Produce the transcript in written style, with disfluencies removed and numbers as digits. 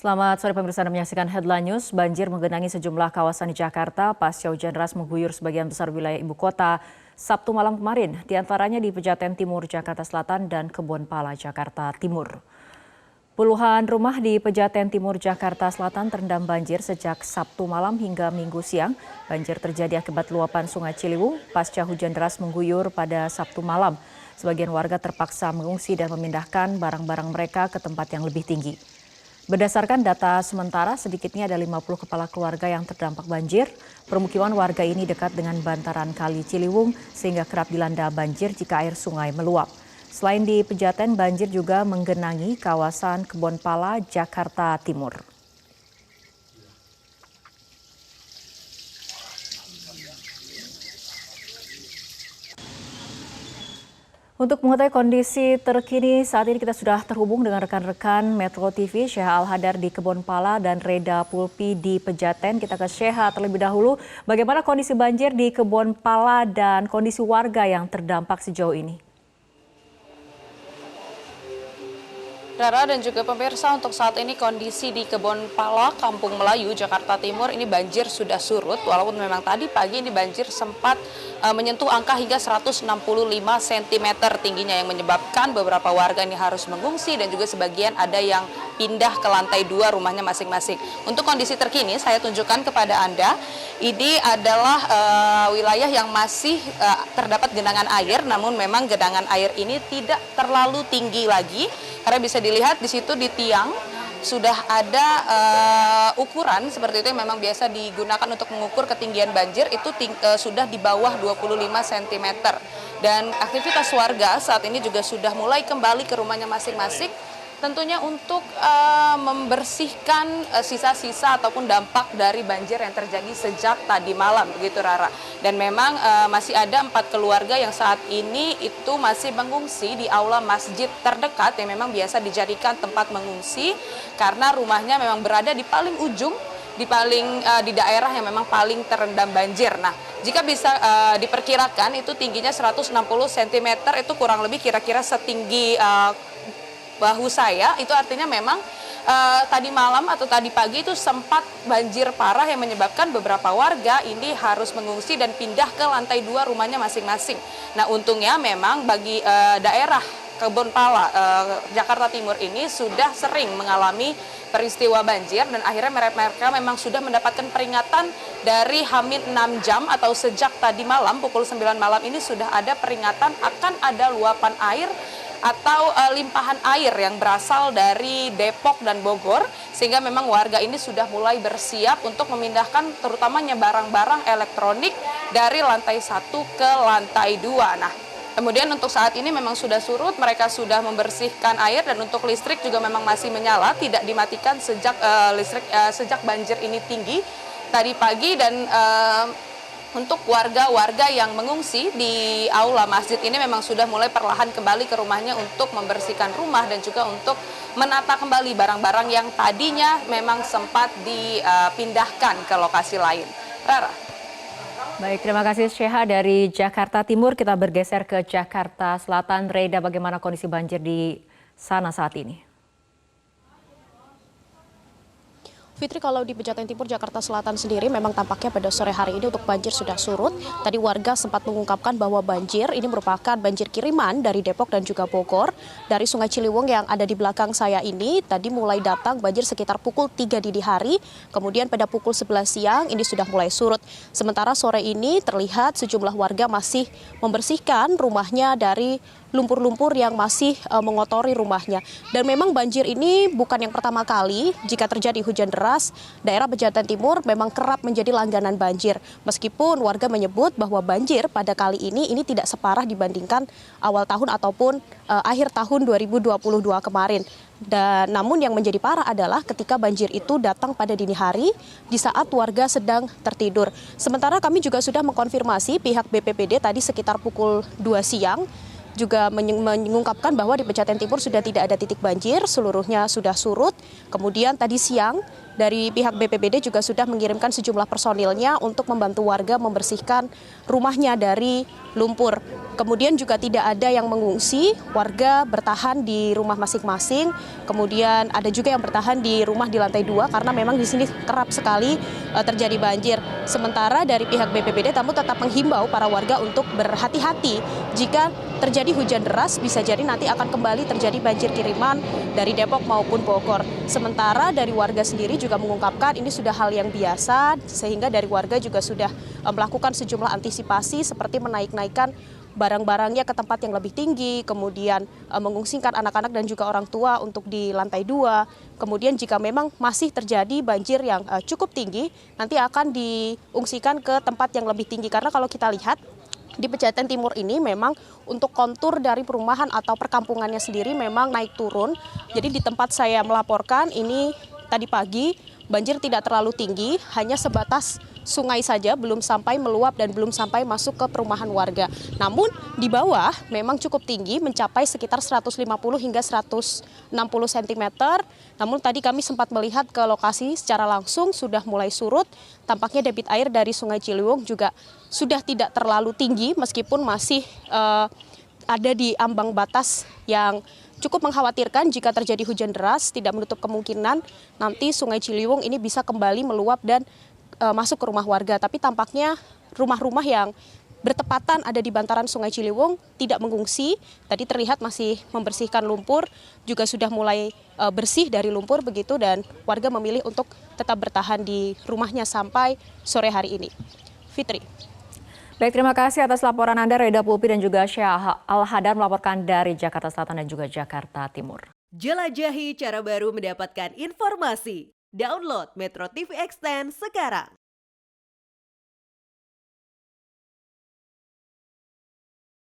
Selamat sore pemirsa, Anda menyaksikan Headline News. Banjir menggenangi sejumlah kawasan di Jakarta pasca hujan deras mengguyur sebagian besar wilayah ibu kota Sabtu malam kemarin, di antaranya di Pejaten Timur, Jakarta Selatan dan Kebonpala, Jakarta Timur. Puluhan rumah di Pejaten Timur, Jakarta Selatan terendam banjir sejak Sabtu malam hingga Minggu siang. Banjir terjadi akibat luapan Sungai Ciliwung pasca hujan deras mengguyur pada Sabtu malam. Sebagian warga terpaksa mengungsi dan memindahkan barang-barang mereka ke tempat yang lebih tinggi. Berdasarkan data sementara, sedikitnya ada 50 kepala keluarga yang terdampak banjir. Permukiman warga ini dekat dengan bantaran Kali Ciliwung sehingga kerap dilanda banjir jika air sungai meluap. Selain di Pejaten, banjir juga menggenangi kawasan Kebonpala, Jakarta Timur. Untuk mengetahui kondisi terkini saat ini kita sudah terhubung dengan rekan-rekan Metro TV, Syekh Al-Hadar di Kebonpala dan Reda Pulpi di Pejaten. Kita ke Syekh terlebih dahulu. Bagaimana kondisi banjir di Kebonpala dan kondisi warga yang terdampak sejauh ini? Rara dan juga pemirsa, untuk saat ini kondisi di Kebonpala, Kampung Melayu, Jakarta Timur ini banjir sudah surut. Walaupun memang tadi pagi ini banjir sempat menyentuh angka hingga 165 cm tingginya yang menyebabkan beberapa warga ini harus mengungsi dan juga sebagian ada yang pindah ke lantai 2 rumahnya masing-masing. Untuk kondisi terkini saya tunjukkan kepada Anda, ini adalah wilayah yang masih terdapat genangan air, namun memang genangan air ini tidak terlalu tinggi lagi. Karena bisa dilihat di situ di tiang sudah ada ukuran seperti itu yang memang biasa digunakan untuk mengukur ketinggian banjir, itu sudah di bawah 25 cm. Dan aktivitas warga saat ini juga sudah mulai kembali ke rumahnya masing-masing, tentunya untuk membersihkan sisa-sisa ataupun dampak dari banjir yang terjadi sejak tadi malam, begitu Rara. Dan memang masih ada 4 keluarga yang saat ini itu masih mengungsi di aula masjid terdekat yang memang biasa dijadikan tempat mengungsi karena rumahnya memang berada di paling ujung, di daerah yang memang paling terendam banjir. Nah, jika bisa diperkirakan itu tingginya 160 cm, itu kurang lebih kira-kira setinggi bahu saya, itu artinya memang tadi malam atau tadi pagi itu sempat banjir parah yang menyebabkan beberapa warga ini harus mengungsi dan pindah ke lantai 2 rumahnya masing-masing. Nah, untungnya memang bagi daerah Kebonpala, Jakarta Timur ini sudah sering mengalami peristiwa banjir dan akhirnya mereka memang sudah mendapatkan peringatan dari H-6 jam atau sejak tadi malam pukul 9 malam ini sudah ada peringatan akan ada luapan air atau limpahan air yang berasal dari Depok dan Bogor, sehingga memang warga ini sudah mulai bersiap untuk memindahkan terutamanya barang-barang elektronik dari lantai 1 ke lantai 2. Nah, kemudian untuk saat ini memang sudah surut, mereka sudah membersihkan air dan untuk listrik juga memang masih menyala, tidak dimatikan sejak banjir ini tinggi tadi pagi. Dan untuk warga-warga yang mengungsi di aula masjid ini memang sudah mulai perlahan kembali ke rumahnya untuk membersihkan rumah dan juga untuk menata kembali barang-barang yang tadinya memang sempat dipindahkan ke lokasi lain. Rara. Baik, terima kasih Syekh dari Jakarta Timur. Kita bergeser ke Jakarta Selatan. Reda, bagaimana kondisi banjir di sana saat ini? Fitri, kalau di Pejaten Timur, Jakarta Selatan sendiri memang tampaknya pada sore hari ini untuk banjir sudah surut. Tadi warga sempat mengungkapkan bahwa banjir ini merupakan banjir kiriman dari Depok dan juga Bogor. Dari Sungai Ciliwung yang ada di belakang saya ini, tadi mulai datang banjir sekitar pukul 3 dini hari. Kemudian pada pukul 11 siang ini sudah mulai surut. Sementara sore ini terlihat sejumlah warga masih membersihkan rumahnya dari lumpur-lumpur yang masih mengotori rumahnya. Dan memang banjir ini bukan yang pertama kali jika terjadi hujan deras. Daerah Pejaten Timur memang kerap menjadi langganan banjir. Meskipun warga menyebut bahwa banjir pada kali ini tidak separah dibandingkan awal tahun ataupun akhir tahun 2022 kemarin. Dan namun yang menjadi parah adalah ketika banjir itu datang pada dini hari di saat warga sedang tertidur. Sementara kami juga sudah mengkonfirmasi pihak BPBD tadi sekitar pukul 2 siang juga mengungkapkan bahwa di Pejaten Timur sudah tidak ada titik banjir, seluruhnya sudah surut. Kemudian tadi siang dari pihak BPBD juga sudah mengirimkan sejumlah personilnya untuk membantu warga membersihkan rumahnya dari lumpur. Kemudian juga tidak ada yang mengungsi, warga bertahan di rumah masing-masing. Kemudian ada juga yang bertahan di rumah di lantai 2 karena memang di sini kerap sekali terjadi banjir. Sementara dari pihak BPBD tamu tetap menghimbau para warga untuk berhati-hati jika terjadi hujan deras, bisa jadi nanti akan kembali terjadi banjir kiriman dari Depok maupun Bogor. Sementara dari warga sendiri juga mengungkapkan ini sudah hal yang biasa, sehingga dari warga juga sudah melakukan sejumlah antisipasi seperti menaik-naikkan barang-barangnya ke tempat yang lebih tinggi, kemudian mengungsikan anak-anak dan juga orang tua untuk di lantai 2. Kemudian jika memang masih terjadi banjir yang cukup tinggi, nanti akan diungsikan ke tempat yang lebih tinggi. Karena kalau kita lihat di Pejaten Timur ini memang untuk kontur dari perumahan atau perkampungannya sendiri memang naik turun. Jadi di tempat saya melaporkan ini tadi pagi banjir tidak terlalu tinggi, hanya sebatas sungai saja, belum sampai meluap dan belum sampai masuk ke perumahan warga. Namun di bawah memang cukup tinggi, mencapai sekitar 150 hingga 160 cm. Namun tadi kami sempat melihat ke lokasi secara langsung sudah mulai surut. Tampaknya debit air dari Sungai Ciliwung juga sudah tidak terlalu tinggi meskipun masih ada di ambang batas yang cukup mengkhawatirkan jika terjadi hujan deras. Tidak menutup kemungkinan nanti Sungai Ciliwung ini bisa kembali meluap dan masuk ke rumah warga. Tapi tampaknya rumah-rumah yang bertepatan ada di bantaran Sungai Ciliwung tidak mengungsi. Tadi terlihat masih membersihkan lumpur, juga sudah mulai bersih dari lumpur begitu, dan warga memilih untuk tetap bertahan di rumahnya sampai sore hari ini. Fitri. Baik, terima kasih atas laporan Anda, Reda Pulpi dan juga Syah Al-Hadar melaporkan dari Jakarta Selatan dan juga Jakarta Timur. Jelajahi cara baru mendapatkan informasi. Download Metro TV Extend sekarang.